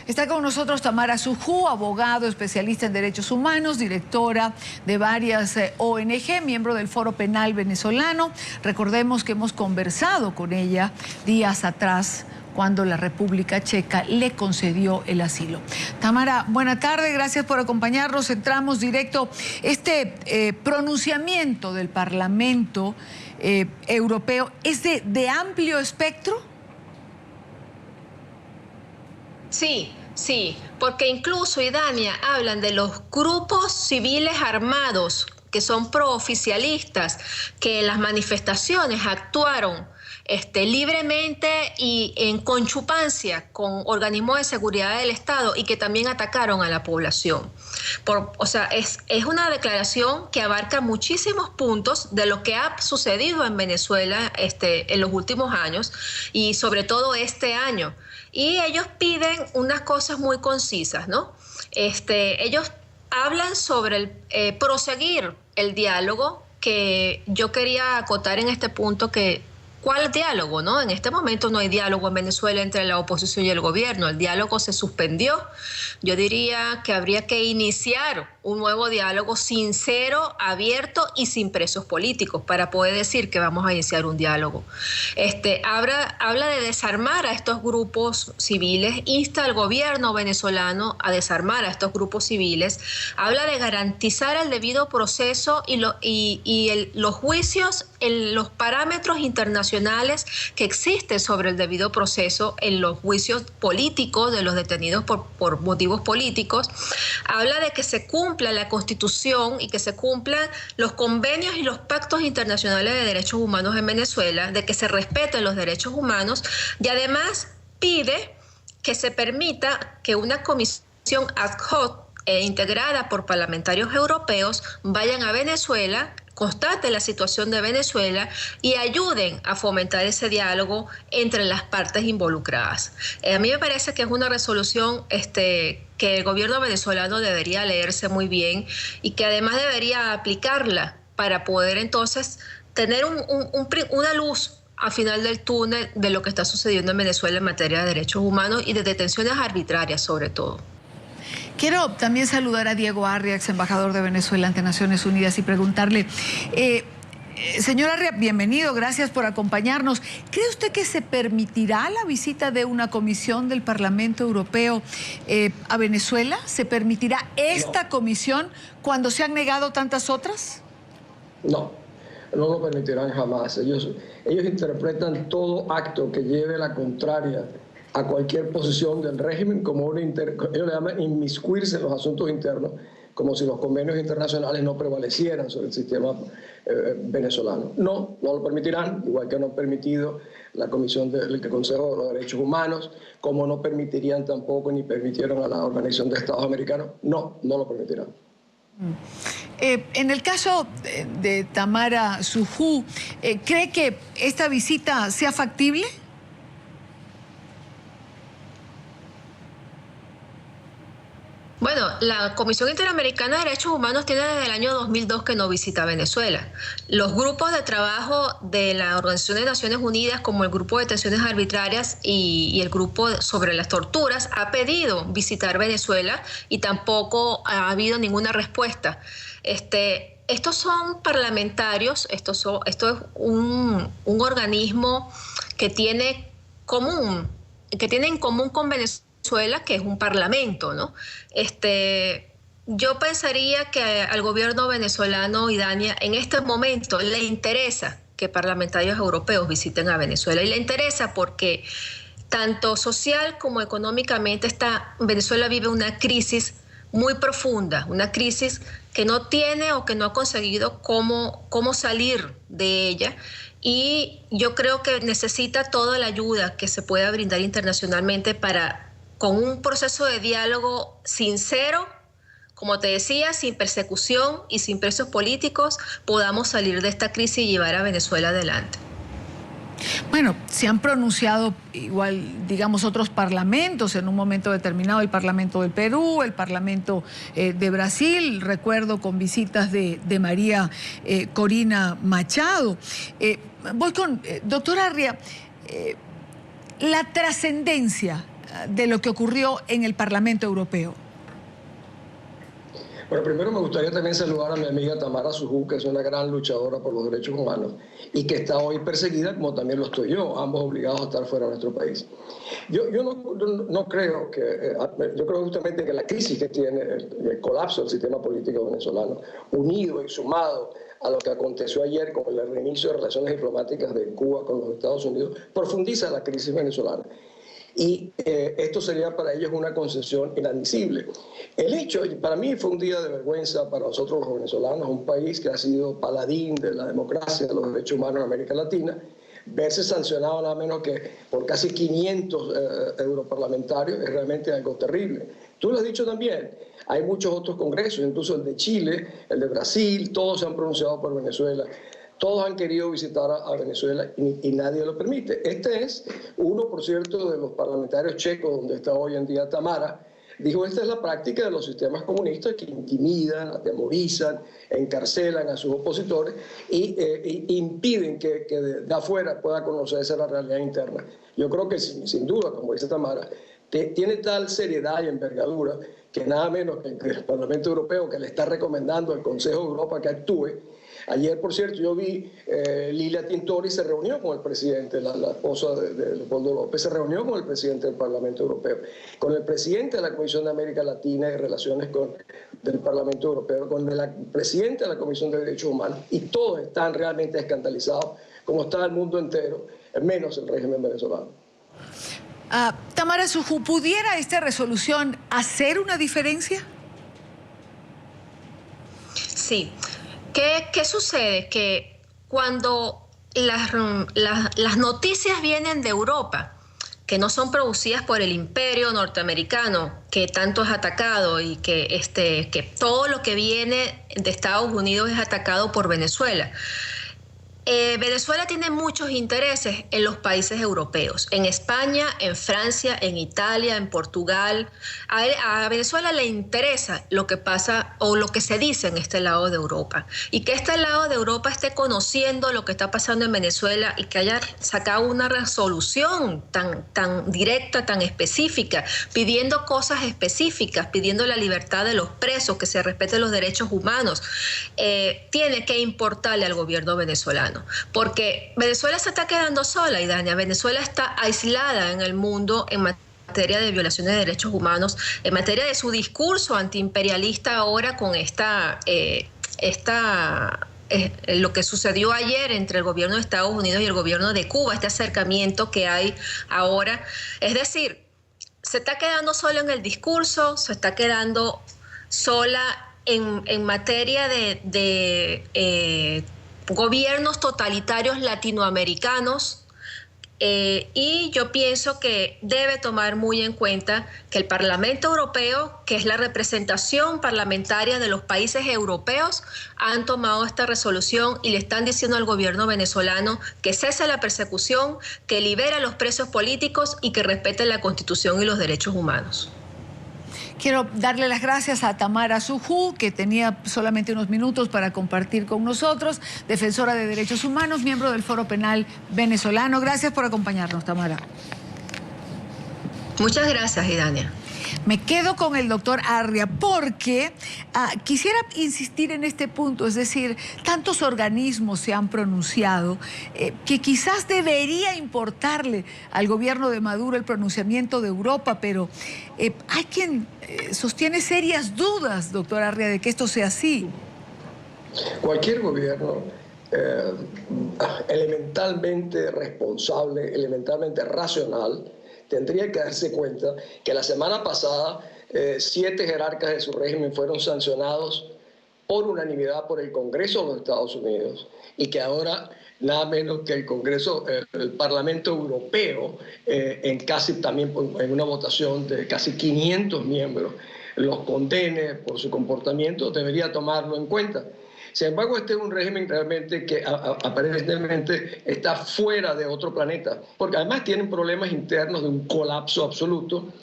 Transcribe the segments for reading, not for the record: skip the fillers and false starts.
Está con nosotros Tamara Sujú, abogado, especialista en derechos humanos, directora de varias ONG, miembro del Foro Penal Venezolano. Recordemos que hemos conversado con ella días atrás cuando la República Checa le concedió el asilo. Tamara, buena tarde, gracias por acompañarnos. Entramos directo. Este pronunciamiento del Parlamento Europeo es de amplio espectro. Sí, porque incluso, Idania, hablan de los grupos civiles armados que son prooficialistas, que en las manifestaciones actuaron libremente y en conchupancia con organismos de seguridad del Estado y que también atacaron a la población. Es una declaración que abarca muchísimos puntos de lo que ha sucedido en Venezuela en los últimos años y sobre todo este año. Y ellos piden unas cosas muy concisas, ¿no? Ellos hablan sobre proseguir el diálogo, que yo quería acotar en este punto que ¿cuál diálogo, no? En este momento no hay diálogo en Venezuela entre la oposición y el gobierno. El diálogo se suspendió. Yo diría que habría que iniciar un nuevo diálogo sincero, abierto y sin presos políticos para poder decir que vamos a iniciar un diálogo. Habla de desarmar a estos grupos civiles, insta al gobierno venezolano a desarmar a estos grupos civiles, habla de garantizar el debido proceso y los juicios en los parámetros internacionales que existen sobre el debido proceso en los juicios políticos de los detenidos por motivos políticos. Habla de que se cumpla la Constitución y que se cumplan los convenios y los pactos internacionales de derechos humanos en Venezuela, de que se respeten los derechos humanos y además pide que se permita que una comisión ad hoc integrada por parlamentarios europeos vayan a Venezuela, constaten la situación de Venezuela y ayuden a fomentar ese diálogo entre las partes involucradas. A mí me parece que es una resolución que el gobierno venezolano debería leerse muy bien y que además debería aplicarla para poder entonces tener una luz al final del túnel de lo que está sucediendo en Venezuela en materia de derechos humanos y de detenciones arbitrarias sobre todo. Quiero también saludar a Diego Arriax, embajador de Venezuela ante Naciones Unidas, y preguntarle, señor Arriax, bienvenido, gracias por acompañarnos. ¿Cree usted que se permitirá la visita de una comisión del Parlamento Europeo a Venezuela? ¿Se permitirá esta comisión cuando se han negado tantas otras? No lo permitirán jamás. Ellos interpretan todo acto que lleve la contraria a cualquier posición del régimen como ellos le llaman inmiscuirse en los asuntos internos, como si los convenios internacionales no prevalecieran sobre el sistema venezolano. No lo permitirán, igual que no han permitido la Comisión del Consejo de los Derechos Humanos, como no permitirían tampoco ni permitieron a la Organización de Estados Americanos. No lo permitirán. En el caso de Tamara Sujú, ¿cree que esta visita sea factible? Bueno, la Comisión Interamericana de Derechos Humanos tiene desde el año 2002 que no visita Venezuela. Los grupos de trabajo de la Organización de Naciones Unidas, como el Grupo de Detenciones Arbitrarias y el Grupo sobre las Torturas, ha pedido visitar Venezuela y tampoco ha habido ninguna respuesta. Estos son parlamentarios, esto es un organismo que tiene en común con Venezuela, que es un parlamento, ¿no? Yo pensaría que al gobierno venezolano, Idania, en este momento le interesa que parlamentarios europeos visiten a Venezuela y le interesa porque tanto social como económicamente Venezuela vive una crisis muy profunda, una crisis que no tiene o que no ha conseguido cómo salir de ella. Y yo creo que necesita toda la ayuda que se pueda brindar internacionalmente para, con un proceso de diálogo sincero, como te decía, sin persecución y sin presos políticos, podamos salir de esta crisis y llevar a Venezuela adelante. Bueno, se han pronunciado igual, digamos, otros parlamentos en un momento determinado, el Parlamento del Perú, el Parlamento de Brasil, recuerdo con visitas de María Corina Machado. Voy con, doctora Arria, la trascendencia de lo que ocurrió en el Parlamento Europeo? Bueno, primero me gustaría también saludar a mi amiga Tamara Sujú, que es una gran luchadora por los derechos humanos y que está hoy perseguida, como también lo estoy yo, ambos obligados a estar fuera de nuestro país. Yo no creo que, yo creo justamente que la crisis que tiene el colapso del sistema político venezolano, unido y sumado a lo que aconteció ayer con el reinicio de relaciones diplomáticas de Cuba con los Estados Unidos, profundiza la crisis venezolana. Y esto sería para ellos una concesión inadmisible. El hecho, para mí fue un día de vergüenza para nosotros los venezolanos, un país que ha sido paladín de la democracia, de los derechos humanos en América Latina, verse sancionado nada menos que por casi 500 europarlamentarios es realmente algo terrible. Tú lo has dicho también, hay muchos otros congresos, incluso el de Chile, el de Brasil, todos se han pronunciado por Venezuela. Todos han querido visitar a Venezuela y nadie lo permite. Este es uno, por cierto, de los parlamentarios checos, donde está hoy en día Tamara, dijo, esta es la práctica de los sistemas comunistas que intimidan, atemorizan, encarcelan a sus opositores y impiden que de afuera pueda conocerse la realidad interna. Yo creo que sin duda, como dice Tamara, tiene tal seriedad y envergadura que nada menos que el Parlamento Europeo, que le está recomendando al Consejo de Europa que actúe. Ayer, por cierto, yo vi Lilia Tintori se reunió con el presidente, la esposa de Leopoldo López, se reunió con el presidente del Parlamento Europeo, con el presidente de la Comisión de América Latina y Relaciones del Parlamento Europeo, con el presidente de la Comisión de Derechos Humanos, y todos están realmente escandalizados, como está el mundo entero, menos el régimen venezolano. Tamara Sujú, ¿pudiera esta resolución hacer una diferencia? Sí. ¿Qué sucede? Que cuando las noticias vienen de Europa, que no son producidas por el imperio norteamericano, que tanto es atacado y que todo lo que viene de Estados Unidos es atacado por Venezuela. Venezuela tiene muchos intereses en los países europeos, en España, en Francia, en Italia, en Portugal. A Venezuela le interesa lo que pasa o lo que se dice en este lado de Europa. Y que este lado de Europa esté conociendo lo que está pasando en Venezuela y que haya sacado una resolución tan directa, tan específica, pidiendo cosas específicas, pidiendo la libertad de los presos, que se respeten los derechos humanos, tiene que importarle al gobierno venezolano. Porque Venezuela se está quedando sola, Idania. Venezuela está aislada en el mundo en materia de violaciones de derechos humanos, en materia de su discurso antiimperialista ahora con lo que sucedió ayer entre el gobierno de Estados Unidos y el gobierno de Cuba, este acercamiento que hay ahora. Es decir, se está quedando sola en el discurso, se está quedando sola en materia de gobiernos totalitarios latinoamericanos, y yo pienso que debe tomar muy en cuenta que el Parlamento Europeo, que es la representación parlamentaria de los países europeos, han tomado esta resolución y le están diciendo al gobierno venezolano que cese la persecución, que libere a los presos políticos y que respete la Constitución y los derechos humanos. Quiero darle las gracias a Tamara Sujú, que tenía solamente unos minutos para compartir con nosotros, defensora de derechos humanos, miembro del Foro Penal venezolano. Gracias por acompañarnos, Tamara. Muchas gracias, Idania. Me quedo con el doctor Arria porque quisiera insistir en este punto, es decir, tantos organismos se han pronunciado que quizás debería importarle al gobierno de Maduro el pronunciamiento de Europa, pero hay quien sostiene serias dudas, doctor Arria, de que esto sea así. Cualquier gobierno elementalmente responsable, elementalmente racional, tendría que darse cuenta que la semana pasada 7 jerarcas de su régimen fueron sancionados por unanimidad por el Congreso de los Estados Unidos y que ahora nada menos que el Congreso, el Parlamento Europeo, en una votación de casi 500 miembros, los condene por su comportamiento, debería tomarlo en cuenta. Sin embargo, este es un régimen realmente que aparentemente está fuera de otro planeta, porque además tienen problemas internos de un colapso absoluto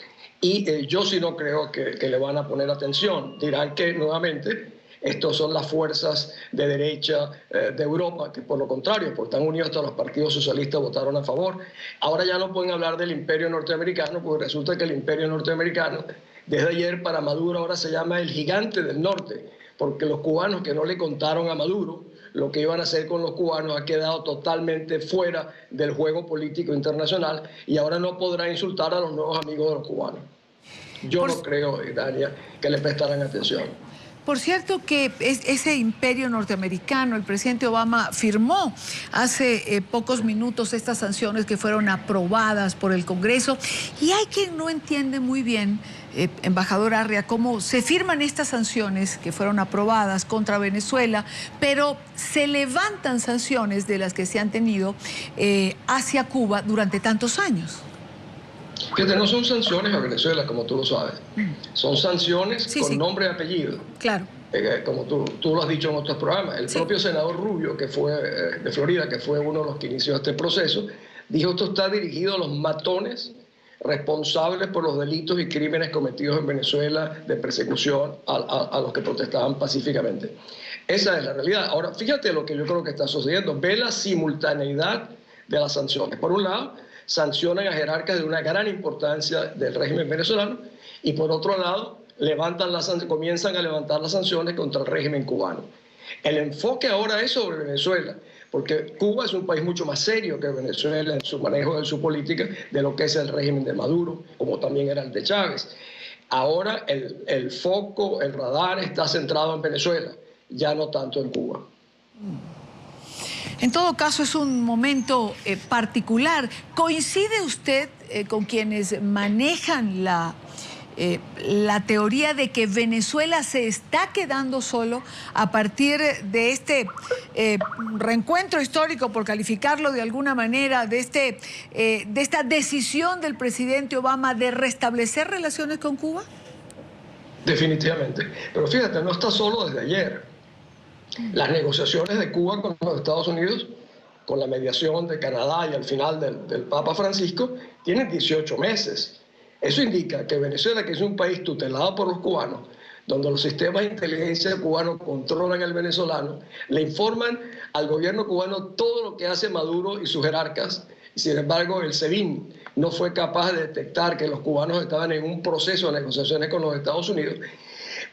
y yo sí no creo que le van a poner atención. Dirán que nuevamente estos son las fuerzas de derecha de Europa, que por lo contrario, porque están unidos hasta los partidos socialistas, votaron a favor. Ahora ya no pueden hablar del imperio norteamericano, porque resulta que el imperio norteamericano, desde ayer para Maduro, ahora se llama el gigante del norte, porque los cubanos que no le contaron a Maduro lo que iban a hacer con los cubanos ha quedado totalmente fuera del juego político internacional y ahora no podrá insultar a los nuevos amigos de los cubanos. Yo no creo, Dania, que le prestarán atención. Por cierto que ese imperio norteamericano, el presidente Obama firmó hace pocos minutos estas sanciones que fueron aprobadas por el Congreso y hay quien no entiende muy bien, embajador Arria, cómo se firman estas sanciones que fueron aprobadas contra Venezuela, pero se levantan sanciones de las que se han tenido hacia Cuba durante tantos años. Fíjate, no son sanciones a Venezuela, como tú lo sabes. Son sanciones con nombre y apellido. Claro. Como tú lo has dicho en otros programas. El propio senador Rubio, que fue de Florida, que fue uno de los que inició este proceso, dijo esto está dirigido a los matones responsables por los delitos y crímenes cometidos en Venezuela de persecución a los que protestaban pacíficamente. Esa es la realidad. Ahora, fíjate lo que yo creo que está sucediendo. Ve la simultaneidad de las sanciones. Por un lado, sancionan a jerarcas de una gran importancia del régimen venezolano y por otro lado comienzan a levantar las sanciones contra el régimen cubano. El enfoque ahora es sobre Venezuela, porque Cuba es un país mucho más serio que Venezuela en su manejo de su política de lo que es el régimen de Maduro, como también era el de Chávez. Ahora el foco, el radar está centrado en Venezuela, ya no tanto en Cuba. En todo caso, es un momento particular. ¿Coincide usted con quienes manejan la teoría de que Venezuela se está quedando solo a partir de este reencuentro histórico, por calificarlo de alguna manera, de esta decisión del presidente Obama de restablecer relaciones con Cuba? Definitivamente. Pero fíjate, no está solo desde ayer. Las negociaciones de Cuba con los Estados Unidos, con la mediación de Canadá y al final del Papa Francisco, tienen 18 meses. Eso indica que Venezuela, que es un país tutelado por los cubanos, donde los sistemas de inteligencia cubanos controlan al venezolano, le informan al gobierno cubano todo lo que hace Maduro y sus jerarcas. Sin embargo, el SEBIN no fue capaz de detectar que los cubanos estaban en un proceso de negociaciones con los Estados Unidos.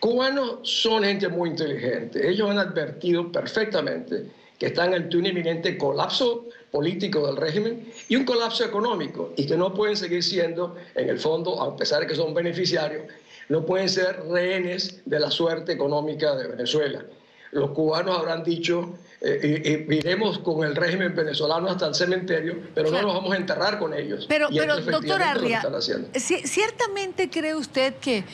Cubanos son gente muy inteligente. Ellos han advertido perfectamente que están ante un inminente colapso político del régimen y un colapso económico y que no pueden seguir siendo, en el fondo, a pesar de que son beneficiarios, no pueden ser rehenes de la suerte económica de Venezuela. Los cubanos habrán dicho, iremos con el régimen venezolano hasta el cementerio, pero no nos vamos a enterrar con ellos. Pero doctor Arria, ¿ciertamente cree usted que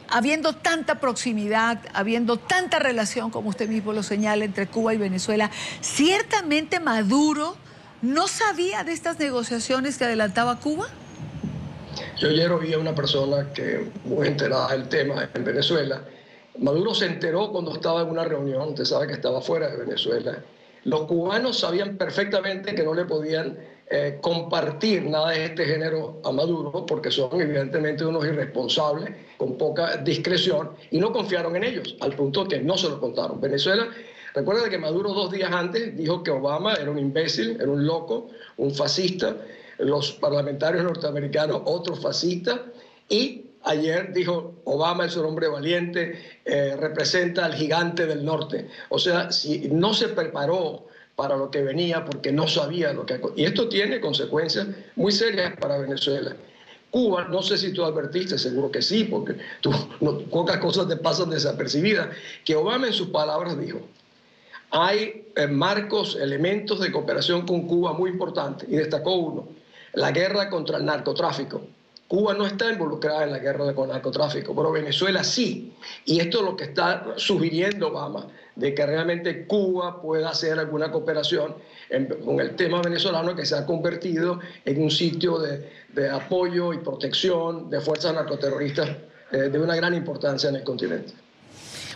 habiendo tanta proximidad, habiendo tanta relación, como usted mismo lo señala, entre Cuba y Venezuela, ciertamente Maduro no sabía de estas negociaciones que adelantaba Cuba? Yo ayer oí a una persona que muy enterada del tema en Venezuela. Maduro se enteró cuando estaba en una reunión, usted sabe que estaba fuera de Venezuela. Los cubanos sabían perfectamente que no le podían compartir nada de este género a Maduro porque son evidentemente unos irresponsables con poca discreción y no confiaron en ellos, al punto que no se lo contaron. Venezuela, recuerda que Maduro 2 días antes dijo que Obama era un imbécil, era un loco, un fascista, los parlamentarios norteamericanos otros fascistas y ayer dijo, Obama es un hombre valiente, representa al gigante del norte. O sea, si no se preparó para lo que venía porque no sabía lo que... Y esto tiene consecuencias muy serias para Venezuela. Cuba, no sé si tú advertiste, seguro que sí, porque pocas cosas te pasan desapercibidas, que Obama en sus palabras dijo, hay marcos, elementos de cooperación con Cuba muy importantes, y destacó uno, la guerra contra el narcotráfico. Cuba no está involucrada en la guerra con el narcotráfico, pero Venezuela sí. Y esto es lo que está sugiriendo Obama, de que realmente Cuba pueda hacer alguna cooperación con el tema venezolano que se ha convertido en un sitio de apoyo y protección de fuerzas narcoterroristas de una gran importancia en el continente.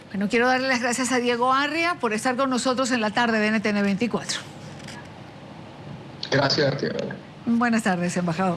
Bueno, quiero darle las gracias a Diego Arria por estar con nosotros en la tarde de NTN 24. Gracias a ti. Buenas tardes, embajador.